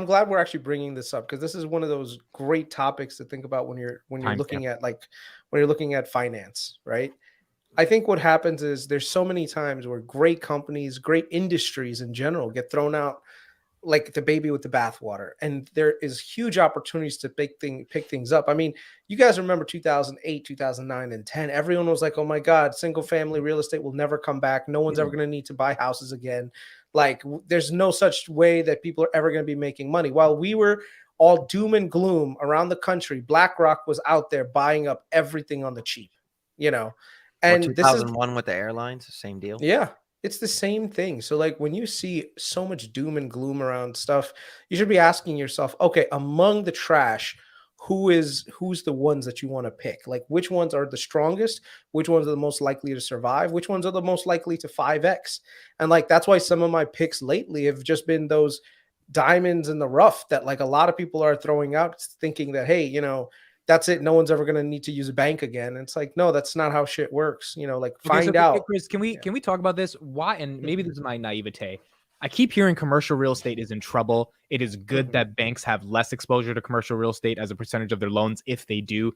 I'm glad we're actually bringing this up because this is one of those great topics to think about when you're Timestamp. looking at when you're looking at finance, right? I think what happens is there's so many times where great companies, great industries in general get thrown out like the baby with the bathwater, and there is huge opportunities to pick things up. I mean, you guys remember 2008, 2009, and 10. Everyone was like, "Oh my God, single family real estate will never come back. No one's ever Yeah. going to need to buy houses again. Like, there's no such way that people are ever going to be making money." While we were all doom and gloom around the country, BlackRock was out there buying up everything on the cheap, you know. Or And this is 2001 with the airlines, same deal. yeah, it's the same thing. So, like, when you see so much doom and gloom around stuff, you should be asking yourself, okay, among the trash, who's the ones that you want to pick? Like, which ones are the strongest? Which ones are the most likely to survive? Which ones are the most likely to 5x? And like that's why some of my picks lately have just been those diamonds in the rough that like a lot of people are throwing out thinking that, hey, that's it. No one's ever going to need to use a bank again. And it's like, no, that's not how shit works. Like Okay, so find out. Chris, can we Yeah. can we talk about this? Why? And maybe Mhm. this is my naivete. I keep hearing commercial real estate is in trouble. It is good Mhm. that banks have less exposure to commercial real estate as a percentage of their loans if they do.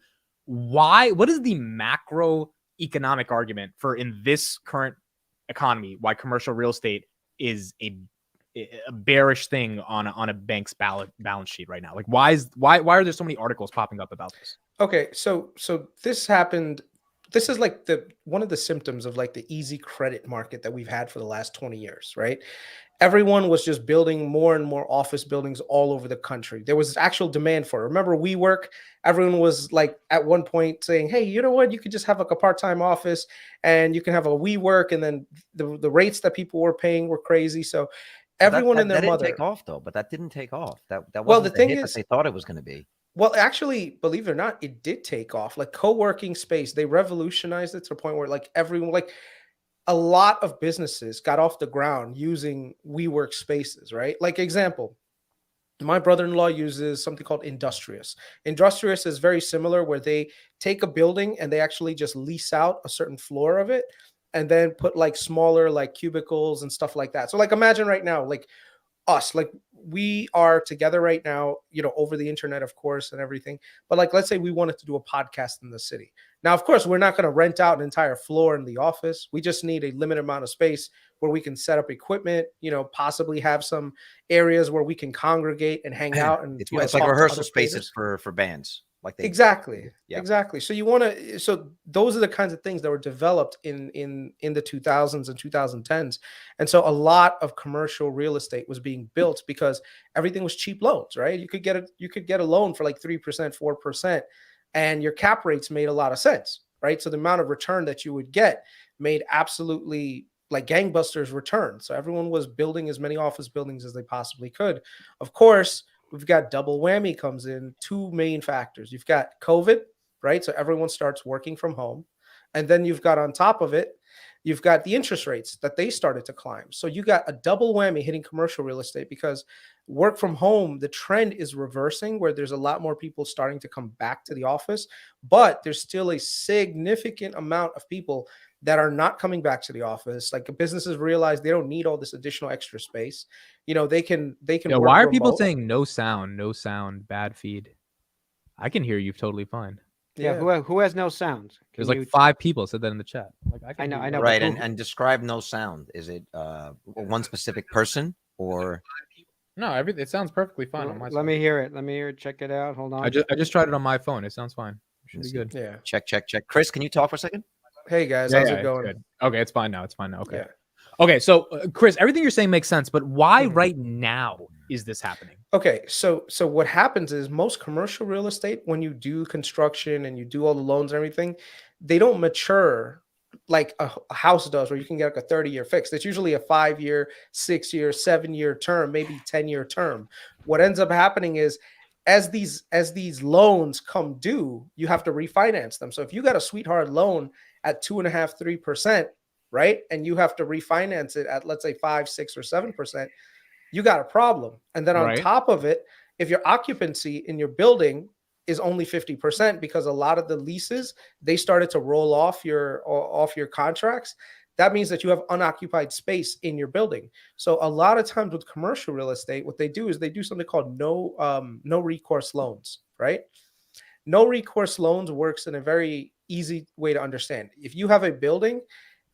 Why? What is the macroeconomic argument for in this current economy why commercial real estate is a bearish thing on a bank's balance sheet right now? Like, why are there so many articles popping up about this? Okay, so this happened. This is like the one of the symptoms of like the easy credit market that we've had for the last 20 years, right? Everyone was just building more and more office buildings all over the country. There was actual demand for it. Remember WeWork? Everyone was like at one point saying, "Hey, you know what? You could just have like a part-time office and you can have a WeWork." And then the rates that people were paying were crazy. So But that, everyone and that their that didn't take mother. off though. But that didn't take off. That Well, the wasn't the thing hit that is, they thought it was going to be. well, actually, believe it or not, it did take off. Like co-working space, they revolutionized it to the point where like everyone, like a lot of businesses got off the ground using WeWork spaces, right? Like example, my brother-in-law uses something called Industrious. Industrious is very similar where they take a building and they actually just lease out a certain floor of it and then put like smaller like cubicles and stuff like that. So like imagine right now, like us, like we are together right now, over the internet, of course, and everything. But like, let's say we wanted to do a podcast in the city. Now, of course, we're not going to rent out an entire floor in the office. We just need a limited amount of space where we can set up equipment, possibly have some areas where we can congregate and hang out and, It's like talk to rehearsal other spaces creators. for bands. Like they Exactly. yeah. Exactly. So you want to so those are the kinds of things that were developed in the 2000s and 2010s. And so a lot of commercial real estate was being built because everything was cheap loans, right? You could get a loan for like 3%, 4%, and your cap rates made a lot of sense, right? So the amount of return that you would get made absolutely like gangbusters return. So everyone was building as many office buildings as they possibly could. Of course, we've got double whammy comes in, two main factors. You've got COVID, right? So everyone starts working from home. And then you've got on top of it, you've got the interest rates that they started to climb. So you got a double whammy hitting commercial real estate because work from home, the trend is reversing where there's a lot more people starting to come back to the office, but there's still a significant amount of people that are not coming back to the office. Like businesses realize they don't need all this additional extra space. They can Yeah, work why are people remote. saying no sound, bad feed? I can hear you totally fine. Yeah, Yeah. who has no sound? There's Can like you? 5 people said that in the chat. Like I I can know, hear I you. know, Right. but who? And describe no sound. Is it one specific person or No, it sounds perfectly fine on my Let side. me hear it. Let me hear it. Check it out. Hold on. I just tried it on my phone. It sounds fine. It should be good. Yeah. check? Chris, can you talk for a second? Hey guys, Yeah, how's yeah, it it's going? good. Okay, it's fine now. Okay. Yeah. Okay, so Chris, everything you're saying makes sense, but why Mhm. right now is this happening? Okay, so what happens is most commercial real estate, when you do construction and you do all the loans and everything, they don't mature like a house does, where you can get like a 30-year fix. It's usually a 5-year, 6-year, 7-year term, maybe 10-year term. What ends up happening is as these loans come due, you have to refinance them. So if you got a sweetheart loan at 2.5, 3%, right? And you have to refinance it at let's say 5, 6, or 7%, you got a problem. And then on Right. top of it, if your occupancy in your building is only 50%, because a lot of the leases, they started to roll off your contracts, that means that you have unoccupied space in your building. So a lot of times with commercial real estate, what they do is they do something called no recourse loans, right? No recourse loans works in a very easy way to understand. If you have a building,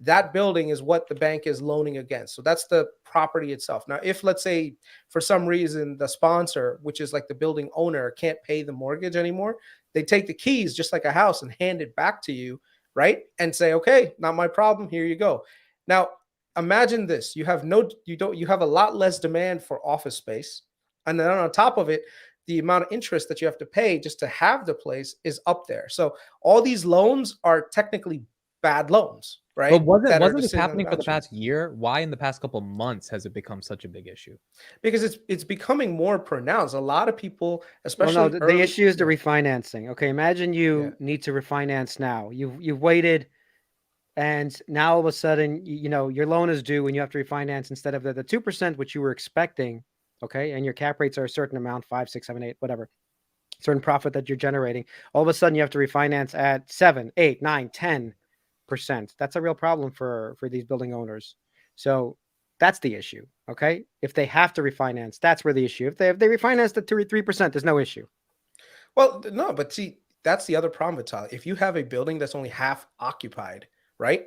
that building is what the bank is loaning against. So that's the property itself. Now, if let's say for some reason the sponsor, which is like the building owner, can't pay the mortgage anymore, they take the keys just like a house and hand it back to you, right? And say, okay, not my problem. Here you go. Now, imagine this. You have a lot less demand for office space. And then on top of it, the amount of interest that you have to pay just to have the place is up there. So all these loans are technically bad loans, right? But wasn't That are wasn't just this sitting on happening for the balance sheet. past year? Why in the past couple months has it become such a big issue? Because it's becoming more pronounced. A lot of people, Well, no, especially the early, issue is the yeah, refinancing. Okay, imagine yeah, you need to refinance now. You've waited, and now all of a sudden, you know, your loan is due, and you have to refinance instead of the 2% which you were expecting. Okay, and your cap rates are a certain amount, 5, 6, 7, 8, whatever, certain profit that you're generating. All of a sudden, you have to refinance at 7, 8, 9, 10%. That's a real problem for these building owners. So that's the issue. Okay, if they have to refinance, that's where the issue. If they refinance at 2 or 3%, there's no issue. Well, no, but see, that's the other problem, Vital. If you have a building that's only half occupied, right?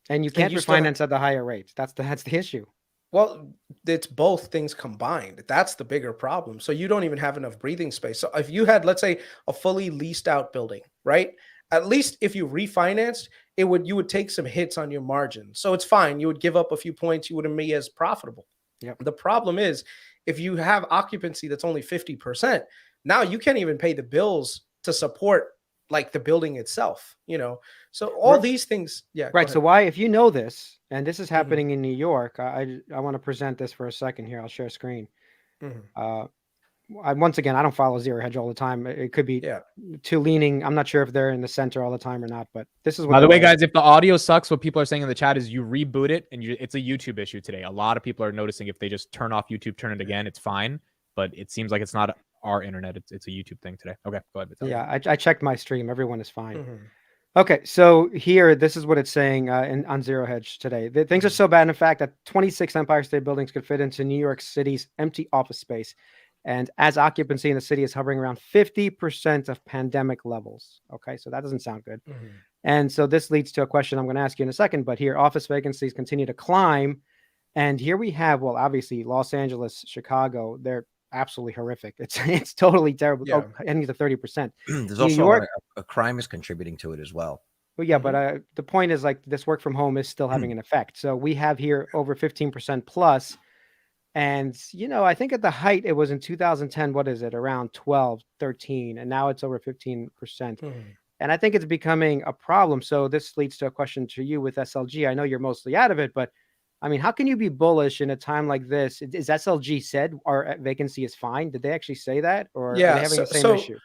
And you And can't you still refinance at the higher rates. That's the issue. Well, it's both things combined. That's the bigger problem. So you don't even have enough breathing space. So if you had, let's say, a fully leased out building, right? At least if you refinanced, you would take some hits on your margin. So it's fine. You would give up a few points. You wouldn't be as profitable. Yep. The problem is if you have occupancy that's only 50%, now you can't even pay the bills to support like the building itself, you know. So all Right. these things, yeah, go Right. So ahead. why, if you know this, and this is Mhm, happening in New York, I want to present this for a second here. I'll share screen. mhm. Uh, once again, I don't follow Zero Hedge all the time. It could be Yeah. too leaning. I'm not sure if they're in the center all the time or not, but this is what By the they're way, saying. guys, if the audio sucks, what people are saying in the chat is you reboot it and it's a YouTube issue today. A lot of people are noticing if they just turn off YouTube, turn it again, it's fine. But it seems like it's not our internet. It's a YouTube thing today. Okay, go ahead. Vitaly. Yeah, I checked my stream. Everyone is fine. Mhm. Okay, so here, this is what it's saying on Zero Hedge today. Things are Mhm. so bad, in fact, that 26 Empire State Buildings could fit into New York City's empty office space. And as occupancy in the city is hovering around 50% of pandemic levels. Okay, so that doesn't sound good. Mhm. And so this leads to a question I'm going to ask you in a second. But here, office vacancies continue to climb. And here we have, well, obviously, Los Angeles, Chicago, they're absolutely horrific. It's totally terrible. Yeah. Oh, heading to 30%. There's New also York, a crime is contributing to it as well. well, yeah, Mhm. but the point is, like, this work from home is still having an effect. So we have here over 15% plus. And, you know, I think at the height it was in 2010, what is it, around 12, 13, and now it's over 15%. Mhm. And I think it's becoming a problem. So this leads to a question to you with SLG. I know you're mostly out of it, but I mean, how can you be bullish in a time like this? Is SLG said our vacancy is fine? Did they actually say that, or are they Yeah. having So the same so issue?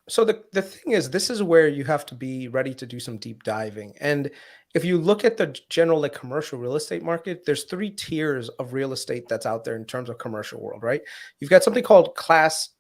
so the thing is, this is where you have to be ready to do some deep diving. And if you look at the general like commercial real estate market, there's three tiers of real estate that's out there in terms of commercial world, right? You've got something called class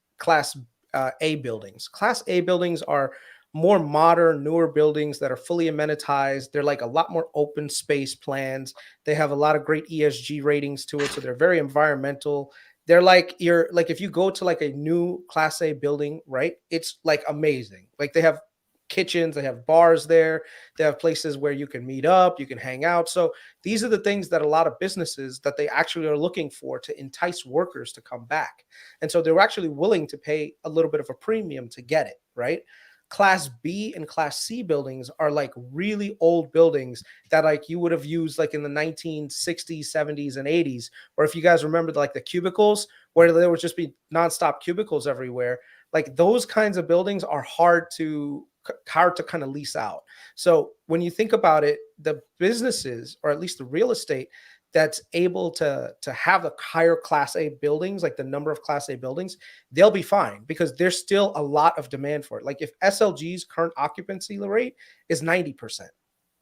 A buildings. Class A buildings are more modern, newer buildings that are fully amenitized. They're like a lot more open space plans. They have a lot of great ESG ratings to it, so they're very environmental. They're like you're like if you go to like a new class A building, right? It's like amazing. Like they have kitchens, they have bars there, they have places where you can meet up, you can hang out. So these are the things that a lot of businesses that they actually are looking for to entice workers to come back. And so they're actually willing to pay a little bit of a premium to get it, right? Class B and class C buildings are like really old buildings that like you would have used like in the 1960s, 70s, and 80s. Or if you guys remember like the cubicles where there would just be nonstop cubicles everywhere, like those kinds of buildings are hard to kind of lease out. So when you think about it, the businesses or at least the real estate that's able to have the higher class A buildings, like the number of class A buildings, they'll be fine because there's still a lot of demand for it. Like if SLG's current occupancy rate is 90%,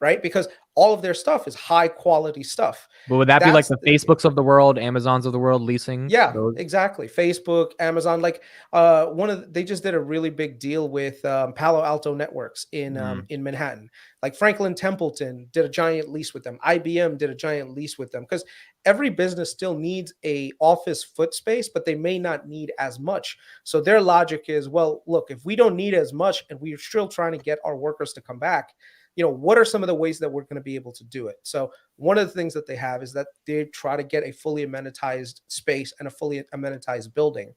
right? Because all of their stuff is high quality stuff. But would that be like That's the Facebooks of the world, Amazons of the world leasing? Yeah, those? exactly. Facebook, Amazon, like they just did a really big deal with Palo Alto Networks in Manhattan. Like Franklin Templeton did a giant lease with them. IBM did a giant lease with them because every business still needs a office foot space, but they may not need as much. So their logic is, well, look, if we don't need as much and we're still trying to get our workers to come back, what are some of the ways that we're going to be able to do it? So one of the things that they have is that they try to get a fully amenitized space and a fully amenitized building.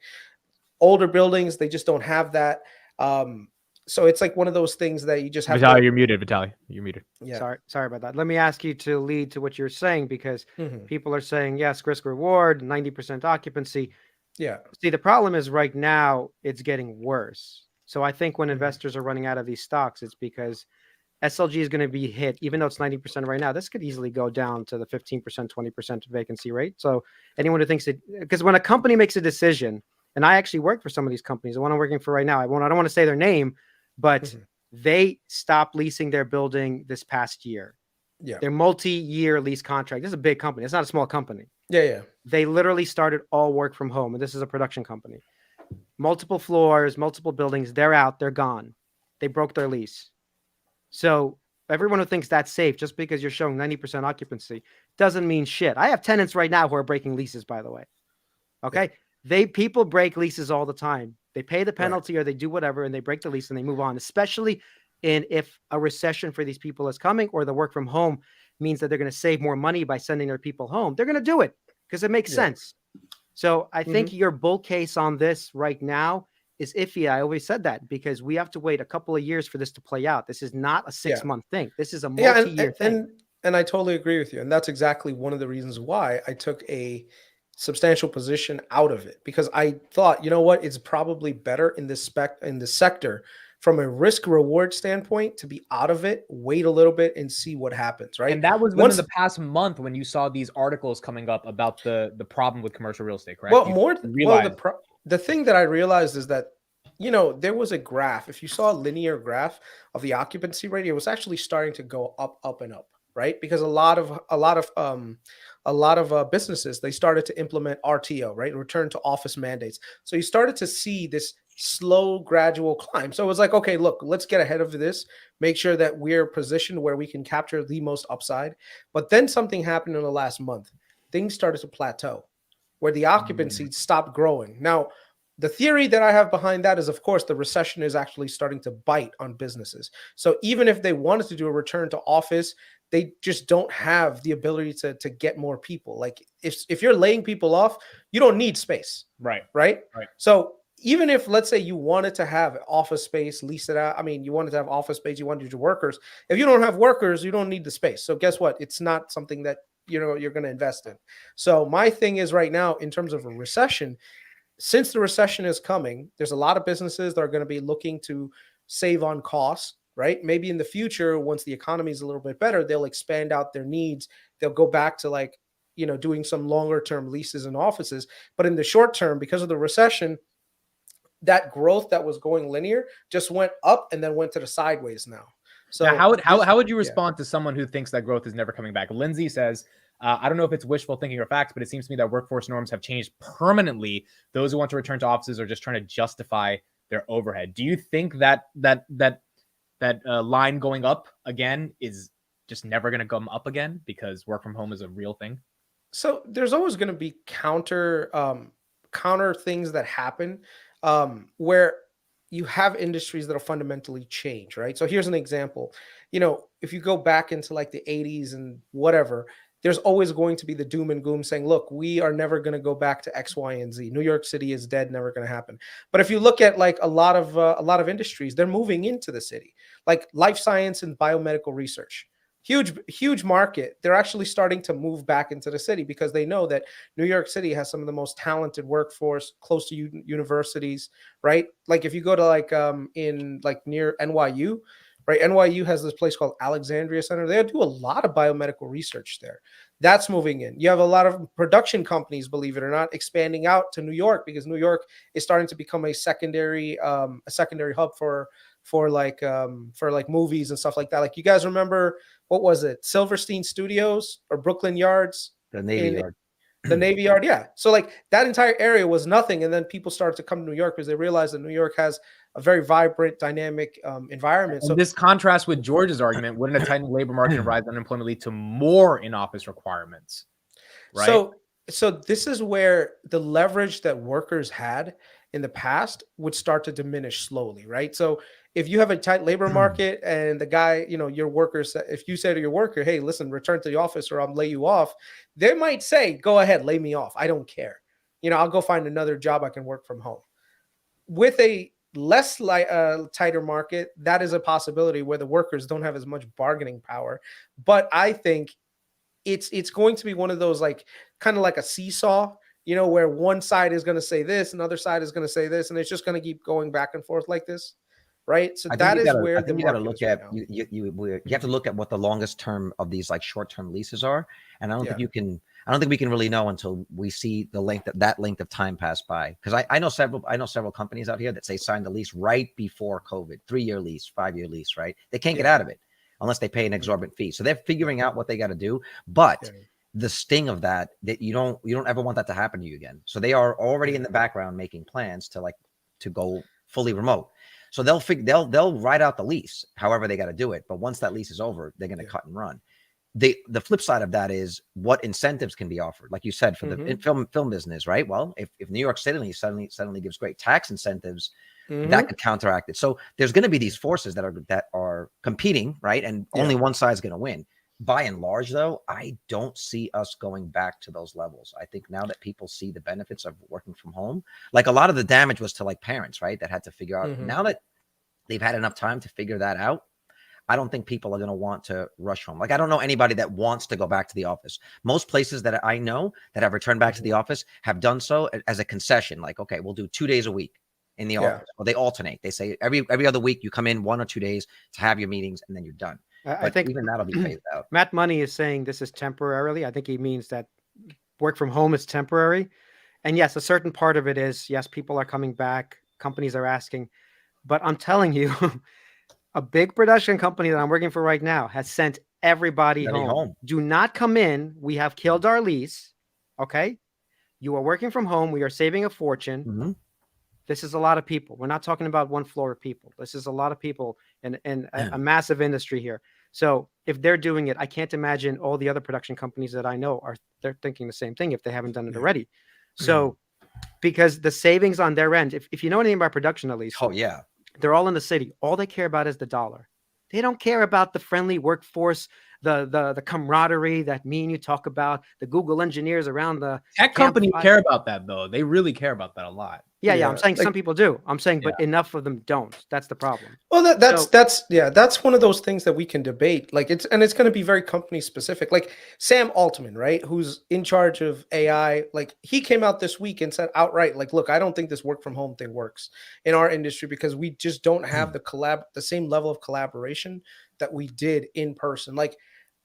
Older buildings, they just don't have that. So it's like one of those things that you just have Vitaly, to. you're muted. Vitaly, you're muted. Yeah. Sorry about that. Let me ask you to lead to what you're saying, because Mhm. people are saying, yes, risk reward, 90% occupancy. Yeah. See, the problem is right now it's getting worse. So I think when Mhm. investors are running out of these stocks, it's because SLG is going to be hit, even though it's 90% right now. This could easily go down to the 15%, 20% vacancy rate. So anyone who thinks it, because when a company makes a decision, and I actually work for some of these companies, the one I'm working for right now, I don't want to say their name, but Mhm. they stopped leasing their building this past year. Yeah. Their multi-year lease contract. This is a big company. It's not a small company. Yeah. Yeah. They literally started all work from home, and this is a production company. Multiple floors, multiple buildings. They're out. They're gone. They broke their lease. So everyone who thinks that's safe just because you're showing 90% occupancy doesn't mean shit. I have tenants right now who are breaking leases, by the way. Okay. People break leases all the time. They pay the penalty or they do whatever and they break the lease and they move on, especially if a recession for these people is coming or the work from home means that they're going to save more money by sending their people home. They're going to do it because it makes sense. So I think your bull case on this right now is iffy. I always said that because we have to wait a couple of years for this to play out. This is not a 6-month thing. This is a multi-year thing. And I totally agree with you. And that's exactly one of the reasons why I took a substantial position out of it, because I thought, you know what, it's probably better in this sector from a risk reward standpoint to be out of it, wait a little bit and see what happens. Right. And that was within the past month when you saw these articles coming up about the problem with commercial real estate, correct? The thing that I realized is that, there was a graph. If you saw a linear graph of the occupancy rate, it was actually starting to go up and up, right? Because a lot of businesses, they started to implement RTO, right? Return to office mandates. So you started to see this slow, gradual climb. So it was like, okay, look, let's get ahead of this, make sure that we're positioned where we can capture the most upside. But then something happened in the last month. Things started to plateau, where the occupancy stopped growing. Now, the theory that I have behind that is, of course, the recession is actually starting to bite on businesses. So even if they wanted to do a return to office, they just don't have the ability to get more people. Like if you're laying people off, you don't need space. Right. So even if, let's say, you wanted to have office space, lease it out. I mean, you wanted to have office space, you wanted your workers. If you don't have workers, you don't need the space. So guess what? It's not something that you're going to invest in. So my thing is right now, in terms of a recession, since the recession is coming, there's a lot of businesses that are going to be looking to save on costs, right? Maybe in the future, once the economy is a little bit better, they'll expand out their needs. They'll go back to doing some longer term leases and offices. But in the short term, because of the recession, that growth that was going linear just went up and then went to the sideways now. So now, how would you respond to someone who thinks that growth is never coming back? Lindsay says, I don't know if it's wishful thinking or facts, but it seems to me that workforce norms have changed permanently. Those who want to return to offices are just trying to justify their overhead. Do you think that line going up again is just never going to come up again because work from home is a real thing? So there's always going to be counter things that happen where you have industries that will fundamentally change, right? So here's an example. If you go back into like the 80s and whatever, there's always going to be the doom and gloom saying, look, we are never going to go back to X, Y, and Z. New York City is dead, never going to happen. But if you look at like a lot of industries, they're moving into the city, like life science and biomedical research. Huge market. They're actually starting to move back into the city because they know that New York City has some of the most talented workforce close to universities, right? Like if you go to in near NYU, right? NYU has this place called Alexandria Center. They do a lot of biomedical research there. That's moving in. You have a lot of production companies, believe it or not, expanding out to New York because New York is starting to become a secondary hub for movies and stuff like that. Like you guys remember what was it, Silverstein Studios or Brooklyn Yards The Navy in Yard. the Navy Yard. Yeah. So like that entire area was nothing. And then people started to come to New York because they realized that New York has a very vibrant, dynamic environment. And So this contrasts with George's argument: wouldn't a tightening labor market and rise in unemployment lead to more in-office requirements? Right. So this is where the leverage that workers had in the past would start to diminish slowly, right? So if you have a tight labor market and the guy, your workers, if you say to your worker, hey, listen, return to the office or I'll lay you off, they might say, go ahead, lay me off. I don't care. I'll go find another job. I can work from home. With a less tighter market, that is a possibility where the workers don't have as much bargaining power. But I think it's going to be one of those like kind of like a seesaw, where one side is going to say this, another side is going to say this, and it's just going to keep going back and forth like this, right? So that is where the market look is right at now. you have to look at what the longest term of these like short-term leases are, and I don't Yeah. think we can really know until we see the length of time pass by. Because I know several companies out here that say sign the lease right before COVID, 3-year lease, 5-year lease, right? They can't get out of it unless they pay an exorbitant fee. So they're figuring out what they got to do. But the sting of that you don't ever want that to happen to you again. So they are already in the background making plans to go fully remote. So they'll write out the lease, however they got to do it. But once that lease is over, they're going to cut and run. The flip side of that is what incentives can be offered, like you said, for the film business, right? Well, if New York City suddenly gives great tax incentives, that could counteract it. So there's going to be these forces that are competing, right? And only one side is going to win. By and large, though, I don't see us going back to those levels. I think now that people see the benefits of working from home, like a lot of the damage was to like parents, right? That had to figure out. Now that they've had enough time to figure that out, I don't think people are going to want to rush home. Like, I don't know anybody that wants to go back to the office. Most places that I know that have returned back to the office have done so as a concession. Like, okay, we'll do 2 days a week in the office. Or they alternate. They say every other week you come in 1 or 2 days to have your meetings and then you're done. I think even that'll be phased out. Matt Money is saying this is temporarily. I think he means that work from home is temporary. And yes, a certain part of it is, yes, people are coming back. Companies are asking. But I'm telling you, a big production company that I'm working for right now has sent everybody home. Do not come in. We have killed our lease. Okay. You are working from home. We are saving a fortune. This is a lot of people. We're not talking about one floor of people. This is a lot of people in a massive industry here. So if they're doing it, I can't imagine all the other production companies that I know they're thinking the same thing if they haven't done it already. So because the savings on their end, if you know anything about production, at least, they're all in the city. All they care about is the dollar. They don't care about the friendly workforce, the camaraderie that me and you talk about, the Google engineers around the tech companies care about that, though. They really care about that a lot. Yeah. I'm saying some people do. I'm saying, but enough of them don't. That's the problem. Well, that's one of those things that we can debate. Like it's going to be very company specific. Like Sam Altman, right, who's in charge of AI. Like he came out this week and said outright, like, look, I don't think this work from home thing works in our industry because we just don't have the same level of collaboration that we did in person. Like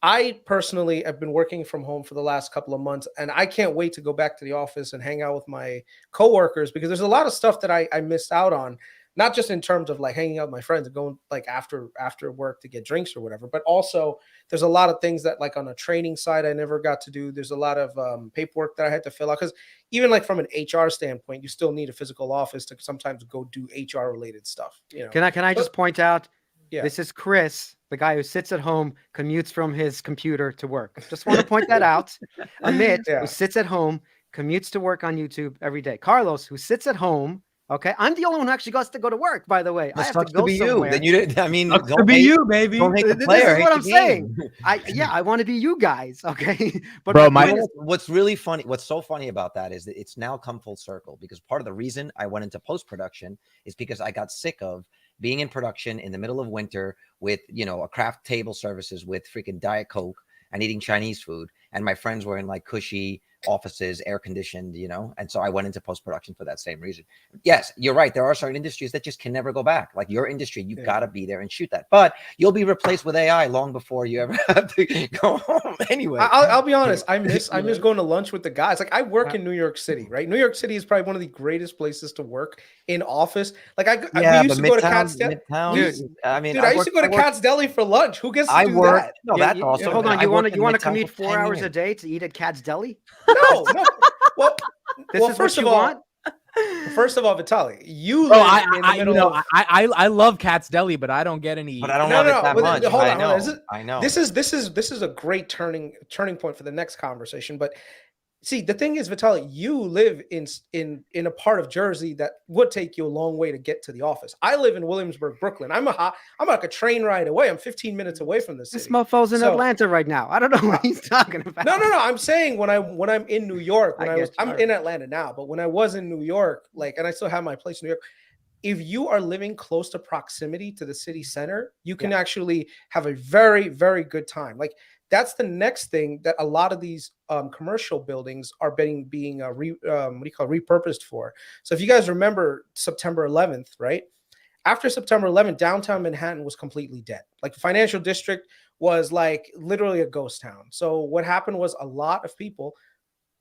I personally have been working from home for the last couple of months, and I can't wait to go back to the office and hang out with my coworkers because there's a lot of stuff that I missed out on, not just in terms of like hanging out with my friends and going like after work to get drinks or whatever, but also there's a lot of things that like on a training side I never got to do. There's a lot of paperwork that I had to fill out because even like from an HR standpoint, you still need a physical office to sometimes go do HR related stuff. Can I just point out? This is Chris, the guy who sits at home, commutes from his computer to work. Just want to point that out. Amit, who sits at home, commutes to work on YouTube every day. Carlos, who sits at home. Okay, I'm the only one who actually gets to go to work. By the way, I have to go somewhere. Then you did. I mean, don't be you, baby. Don't hate the This player. is what I'm saying. I want to be you guys. Okay, but bro, what's really funny, what's so funny about that is that it's now come full circle because part of the reason I went into post production is because I got sick of being in production in the middle of winter with, a craft table services with freaking Diet Coke and eating Chinese food. And my friends were in like cushy offices, air conditioned, and so I went into post-production for that same reason. Yes, you're right. There are certain industries that just can never go back. Like your industry, you've got to be there and shoot that. But you'll be replaced with AI long before you ever have to go home anyway. I'll be honest. I miss going to lunch with the guys. Like I work in New York City, right? New York City is probably one of the greatest places to work in office. Like we used to go to Cat's Deli. Dude, I mean, I used to go to Cat's Deli for lunch. Who gets to do that? No, that's awesome. Hold on, you want to commute 4 hours a day to eat at Cat's Deli? No. Well, this is first what of you all, want? First of all, Vitaly, you Bro, live in the middle of... I love Cat's Deli, but I don't get any. But I don't love it that much. Hold on, I know. This is a great turning point for the next conversation. But see, the thing is, Vitaly, you live in a part of Jersey that would take you a long way to get to the office. I live in Williamsburg, Brooklyn. I'm like a train ride away. I'm 15 minutes away from the city. This motherfucker's in Atlanta right now. I don't know what he's talking about. No. I'm saying when I'm in New York, I'm in Atlanta now, but when I was in New York, and I still have my place in New York. If you are living close to proximity to the city center, you can actually have a very, very good time. Like that's the next thing that a lot of these commercial buildings are being repurposed for. So if you guys remember September 11th, right? After September 11th, downtown Manhattan was completely dead. Like the financial district was like literally a ghost town. So what happened was a lot of people,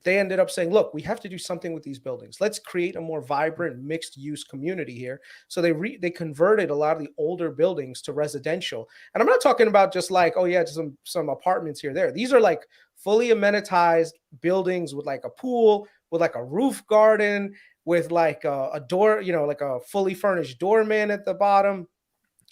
they ended up saying, look, we have to do something with these buildings. Let's create a more vibrant mixed use community here. So they converted a lot of the older buildings to residential. And I'm not talking about just like, oh yeah, just some apartments here, there. These are like fully amenitized buildings with like a pool, with like a roof garden, with like a door, like a fully furnished doorman at the bottom.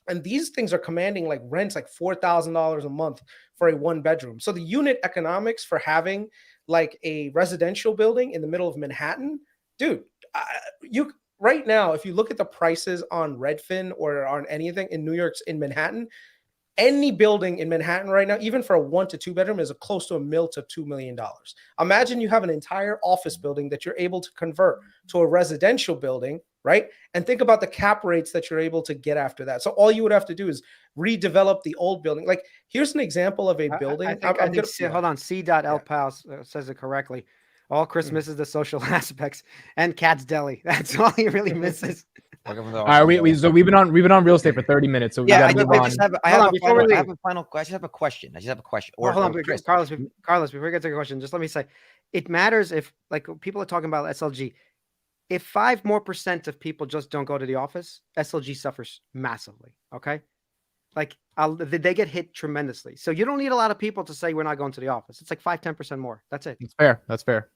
And these things are commanding like rents like $4,000 a month for a 1-bedroom. So the unit economics for having like a residential building in the middle of Manhattan, dude, you right now, if you look at the prices on Redfin or on anything in New York's in Manhattan, any building in Manhattan right now, even for a 1 to 2 bedroom, is close to $1 million to $2 million. Imagine you have an entire office building that you're able to convert to a residential building, right? And think about the cap rates that you're able to get after that. So all you would have to do is redevelop the old building. Like here's an example of a building. Hold on. C.L. says it correctly. All Chris misses the social aspects and Cat's Deli. That's all he really misses. All right, we've been on real estate for 30 minutes, so we got to move on. I have a final question. I just have a question. Hold on, Carlos, before we get to the question, just let me say, it matters if like people are talking about SLG. If 5% more of people just don't go to the office, SLG suffers massively. Okay, like they get hit tremendously. So you don't need a lot of people to say we're not going to the office. It's like 5-10% more. That's it. That's fair.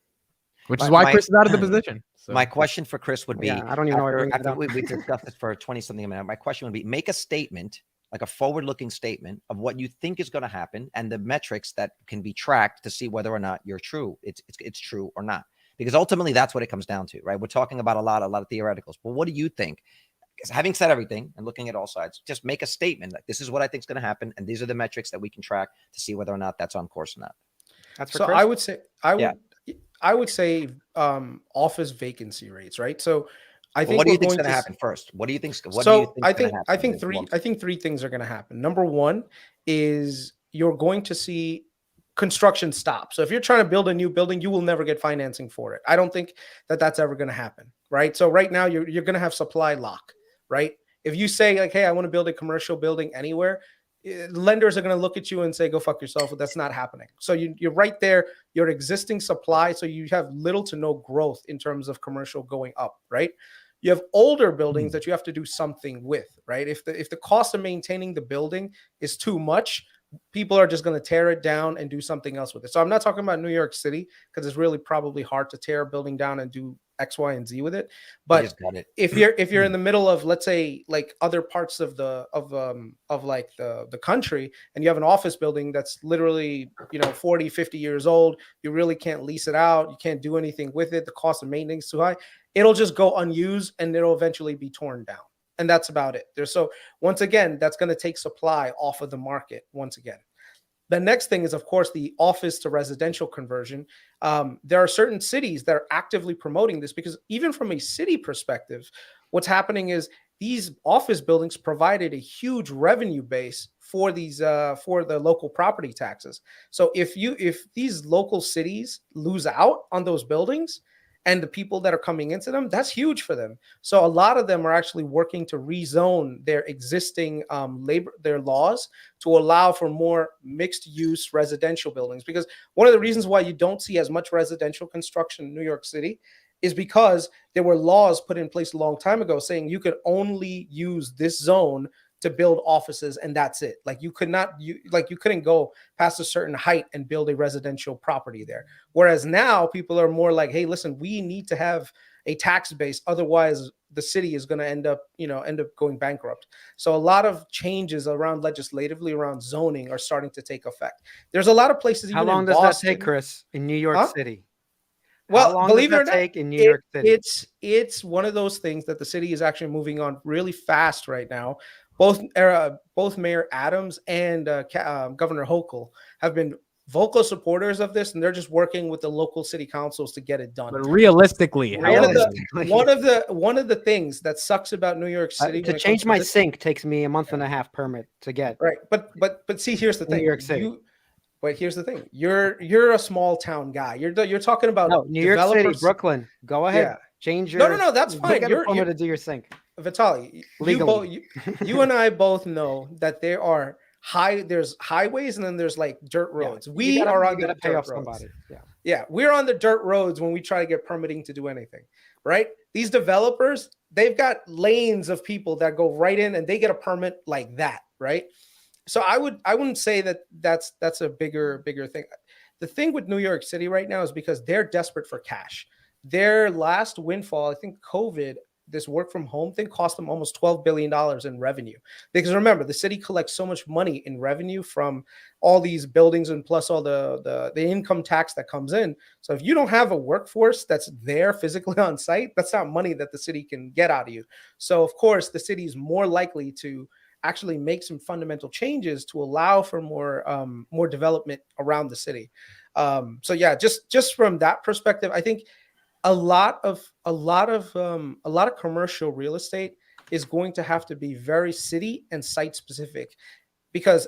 Which is why Chris is out of the position. So. My question for Chris would be, I don't even know after we discussed this for 20-something minutes, my question would be, make a statement, like a forward-looking statement of what you think is going to happen and the metrics that can be tracked to see whether or not you're true. It's true or not. Because ultimately that's what it comes down to, right? We're talking about a lot of theoreticals, but what do you think? Because having said everything and looking at all sides, just make a statement like this is what I think is going to happen, and these are the metrics that we can track to see whether or not that's on course or not. That's for so Chris? I would say office vacancy rates, right? So I think what do you think is going to happen first? What do you think? I think three things are going to happen. Number one is you're going to see construction stop. So if you're trying to build a new building, you will never get financing for it. I don't think that that's ever going to happen, right? So right now you're going to have supply lock, right? If you say like, hey, I want to build a commercial building anywhere, lenders are going to look at you and say, go fuck yourself. But that's not happening. So you're right there, your existing supply. So you have little to no growth in terms of commercial going up, right? You have older buildings that you have to do something with, right? If the cost of maintaining the building is too much, people are just going to tear it down and do something else with it. So I'm not talking about New York City because it's really probably hard to tear a building down and do X, Y, and Z with it. But if you're in the middle of, let's say, like other parts of the country, and you have an office building that's literally 40, 50 years old, you really can't lease it out, you can't do anything with it, the cost of maintenance is too high, it'll just go unused and it'll eventually be torn down. And that's about it. So once again, that's going to take supply off of the market once again. The next thing is, of course, the office to residential conversion. There are certain cities that are actively promoting this because even from a city perspective, what's happening is these office buildings provided a huge revenue base for these for the local property taxes. So if these local cities lose out on those buildings and the people that are coming into them, that's huge for them. So a lot of them are actually working to rezone their existing their laws to allow for more mixed use residential buildings. Because one of the reasons why you don't see as much residential construction in New York City is because there were laws put in place a long time ago saying you could only use this zone to build offices, and that's it. Like you couldn't go past a certain height and build a residential property there. Whereas now people are more like, hey, listen, we need to have a tax base, otherwise the city is going to end up going bankrupt. So a lot of changes around legislatively around zoning are starting to take effect. There's a lot of places. How even long in does Boston, that take, Chris, in New York City? Well, How long believe does it or that not, take in New York City? It's one of those things that the city is actually moving on really fast right now. Both Mayor Adams and Governor Hochul have been vocal supporters of this, and they're just working with the local city councils to get it done. But realistically, how one of the things that sucks about New York City to change my sink takes me a month and a half permit to get. Right, but see, here's the thing. New York City. But here's the thing: you're a small town guy. You're talking about New York City, Brooklyn. Go ahead, change your. No, that's fine. You're to do your sink. Vitaly, you and I both know that there's highways and then there's like dirt roads. We are on the dirt roads. Yeah, we're on the dirt roads when we try to get permitting to do anything, right? These developers, they've got lanes of people that go right in and they get a permit like that, right? So I wouldn't say that's a bigger thing. The thing with New York City right now is because they're desperate for cash. Their last windfall, I think COVID, this work from home thing cost them almost $12 billion in revenue. Because remember, the city collects so much money in revenue from all these buildings and plus all the income tax that comes in. So if you don't have a workforce that's there physically on site, that's not money that the city can get out of you. So of course, the city is more likely to actually make some fundamental changes to allow for more development around the city. So yeah, just from that perspective, I think a lot of commercial real estate is going to have to be very city and site specific, because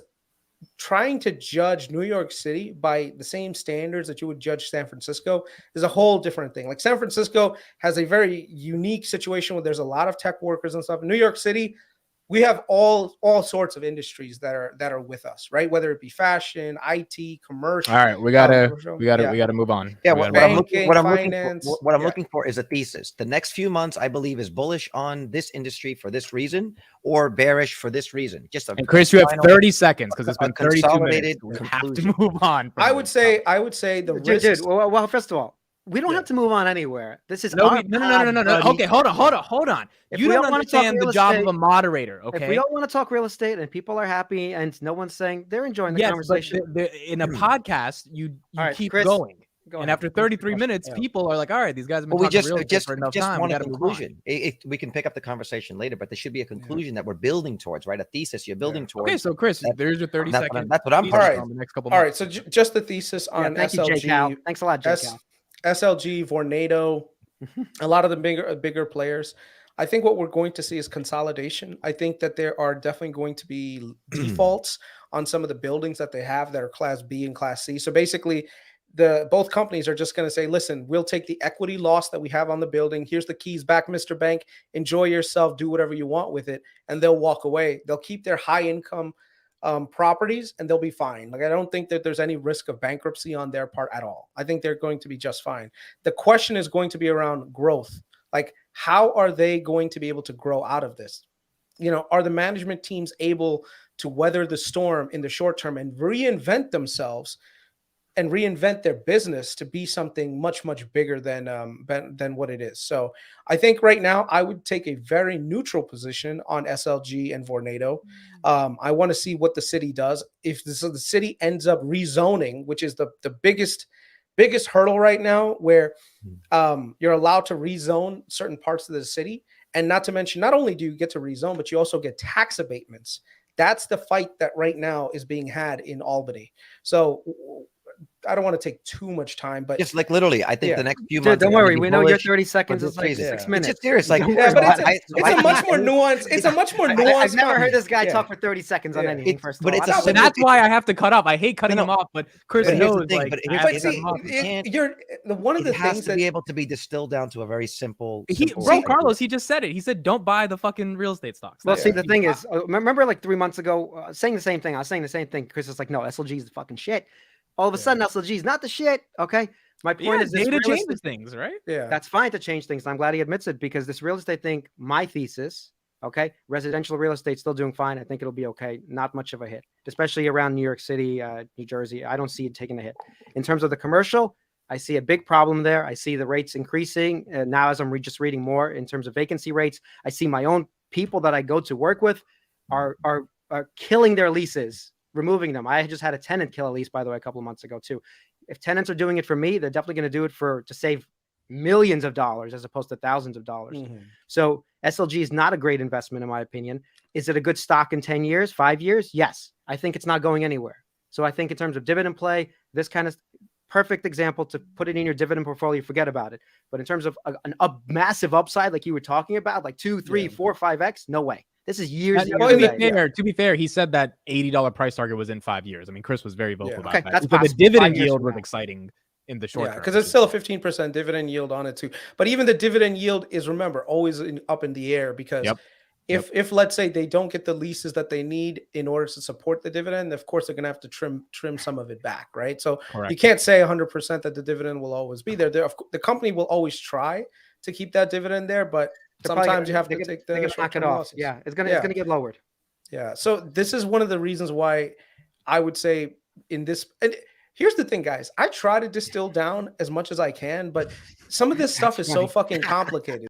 trying to judge New York City by the same standards that you would judge San Francisco is a whole different thing. Like San Francisco has a very unique situation where there's a lot of tech workers and stuff. In New York City, we have all sorts of industries that are with us, right? Whether it be fashion, IT, commercial. All right, we gotta move on. Yeah, what I'm looking for is a thesis. The next few months, I believe, is bullish on this industry for this reason, or bearish for this reason. And Chris, you have 30 seconds because it's been 32 minutes. We have to move on. I would say the risks. Well, first of all, we don't have to move on anywhere. This is no. Okay, hold on. You don't understand the job of a moderator. Okay, if we don't want to talk real estate and people are happy and no one's saying they're enjoying the conversation. But in a podcast, you keep Chris, going. And after 33 minutes, people are like, "All right, these guys have been talking real estate for enough time. Want a conclusion. We can pick up the conversation later, but there should be a conclusion that we're building towards, right? A thesis you're building towards. Okay, so Chris, there's your 30 seconds. That's what I'm. All right. The next couple. All right. So just the thesis on SLG. Thanks a lot, Jake. SLG, Vornado, a lot of the bigger players. I think what we're going to see is consolidation. I think that there are definitely going to be defaults on some of the buildings that they have that are Class B and Class C. So basically, both companies are just going to say, listen, we'll take the equity loss that we have on the building. Here's the keys back, Mr. Bank. Enjoy yourself. Do whatever you want with it. And they'll walk away. They'll keep their high income properties and they'll be fine. Like, I don't think that there's any risk of bankruptcy on their part at all. I think they're going to be just fine. The question is going to be around growth. Like, how are they going to be able to grow out of this? Are the management teams able to weather the storm in the short term and reinvent themselves and reinvent their business to be something much, much bigger than what it is? So I think right now I would take a very neutral position on SLG and Vornado. I want to see what the city does. If the city ends up rezoning, which is the biggest hurdle right now, where you're allowed to rezone certain parts of the city. And not to mention, not only do you get to rezone, but you also get tax abatements. That's the fight that right now is being had in Albany. So I don't want to take too much time, but Just like literally, I think Yeah. the next few Dude, months. don't are gonna worry. be We know your bullish 30 for seconds this is like reason. 6 Yeah. minutes. It's just serious. Like, yeah, but I- it's a much more nuanced. It's a much more nuanced. I've never heard this guy Yeah. talk for 30 seconds on Yeah. anything. It's- First of but all, it's I a don't- And simple- that's why I have to cut up. I hate cutting No, him off, but Chris But here's the knows. thing, Like, but I here's- have But to cut see, him off. one of the It has things to that be able to be distilled down to a very simple. He, simple bro, idea. Carlos, he just said it. He said, "Don't buy the fucking real estate stocks." Well, That's see, it. the thing is, remember like 3 months ago, saying the same thing. I was saying the same thing. Chris is like, no, SLG is the fucking shit. All of a Yeah. sudden, SLG is not the shit. Okay. My point yeah, is this data real changes estate, things, right? yeah. that's fine to change things. I'm glad he admits it because this real estate thing, my thesis, okay, residential real estate still doing fine. I think it'll be okay. Not much of a hit, especially around New York City, New Jersey. I don't see it taking a hit. In terms of the commercial, I see a big problem there. I see the rates increasing now as I'm just reading more in terms of vacancy rates. I see my own people that I go to work with are killing their leases, removing them. I just had a tenant kill a lease, by the way, a couple of months ago too. If tenants are doing it for me, they're definitely going to do it to save millions of dollars as opposed to thousands of dollars. Mhm. So SLG is not a great investment in my opinion. Is it a good stock in 10 years, 5 years? Yes. I think it's not going anywhere. So I think in terms of dividend play, this kind of perfect example to put it in your dividend portfolio, forget about it. But in terms of a massive upside, like you were talking about, like 2, 3, Yeah. 4, 5x, no way. This is years and Well, years to away. be fair, he said that $80 price target was in 5 years. I mean, Chris was very vocal Yeah. about Okay, that. that's He said the possible. 5 dividend years yield from was now. exciting in the short Yeah, term. because it's still a 15% dividend yield on it too. But even the dividend yield is, remember, always up in the air because Yep. if let's say they don't get the leases that they need in order to support the dividend, of course they're going to have to trim some of it back, right? So Correct. you can't say 100% that the dividend will always be there. The company will always try to keep that dividend there, but They're probably sometimes gonna- you have they're to gonna- take they're the gonna knock it short-term off. losses. Yeah, it's Yeah. gonna get lowered. Yeah. So this is one of the reasons why I would say in this. And here's the thing, guys. I try to distill down as much as I can, but some of this stuff That's is so funny. fucking complicated.